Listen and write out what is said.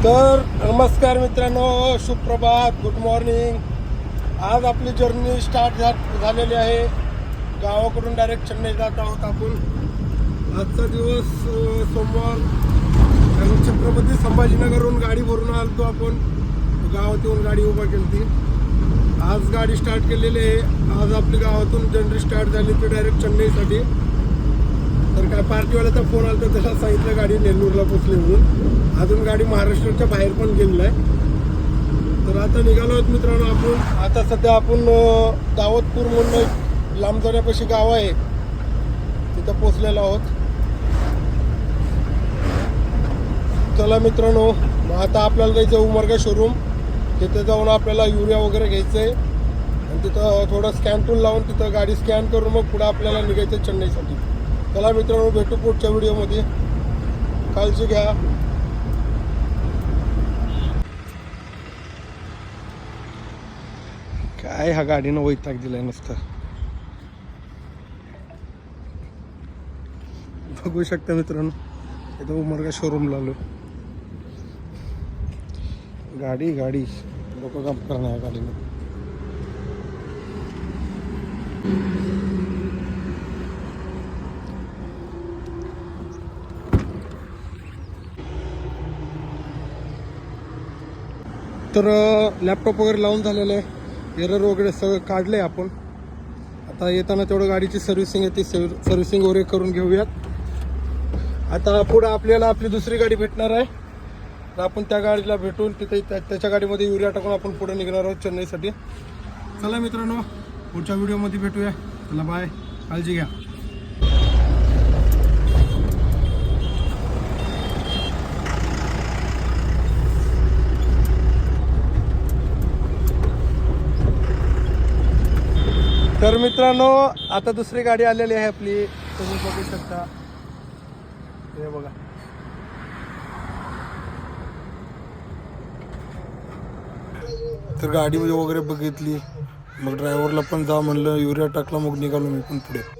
तर नमस्कार मित्रांनो, सुप्रभात, गुड मॉर्निंग. आज आपली जर्नी स्टार्ट झालेली आहे. गावाकडून डायरेक्ट चेन्नई जात आहोत आपण. आजचा दिवस सोमवार. छत्रपती संभाजीनगरहून गाडी भरून आलतो आपण. गावात येऊन गाडी उभा केली. आज गाडी स्टार्ट केलेली आहे. आज आपली गावातून जर्नी स्टार्ट झाली ती डायरेक्ट चेन्नईसाठी. तर काय पार्टीवाल्याचा फोन आला तर त्याला सांगितलं गाडी नेल्लूरला पोचली म्हणून. अजून गाडी महाराष्ट्राच्या बाहेर पण गेलेली आहे. तर आता निघालो आहोत मित्रांनो आपण. आता सध्या आपण दावतपूर म्हणून लांब जाण्यापाशी गाव आहे तिथं पोचलेलो आहोत. चला मित्रांनो, मग आता आपल्याला जायचं उमरगा शोरूम. तिथे जाऊन आपल्याला युरिया वगैरे घ्यायचं आहे आणि तिथं थोडं स्कॅन टूल लावून तिथं गाडी स्कॅन करून मग पुढे आपल्याला निघायचं चेन्नईसाठी. चला मित्रांनो, भेटू पुढच्या व्हिडिओमध्ये. काळजी घ्या. काय ह्या गाडीनं वैताग दिलाय नुसतं. बघू शकता मित्रांनो, इथं उमरगा शोरूमला आलो. गाडी लोक काम करणार गाडीनं. तर लॅपटॉप वगैरे लावून झालेलं आहे. एरर वगैरे सगळं काढलं आहे आपण. आता येताना तेवढं गाडीची सर्व्हिसिंग आहे ती सर्व्हिसिंग वगैरे करून घेऊयात. आता पुढं आपल्याला आपली दुसरी गाडी भेटणार आहे. तर आपण त्या गाडीला भेटून तिथे त्याच्या गाडीमध्ये युरिया टाकून आपण पुढे निघणार आहोत चेन्नईसाठी. चला मित्रांनो, पुढच्या व्हिडिओमध्ये भेटूया. चला बाय, काळजी घ्या. तर मित्रांनो, आता दुसरी गाडी आलेली आहे आपली. तुम्ही बघू शकता, हे बघा. तर गाडी वगैरे बघितली. मग ड्रायव्हरला पण जा म्हणलं, युरिया टाकला. मग निघालो मी पण पुढे.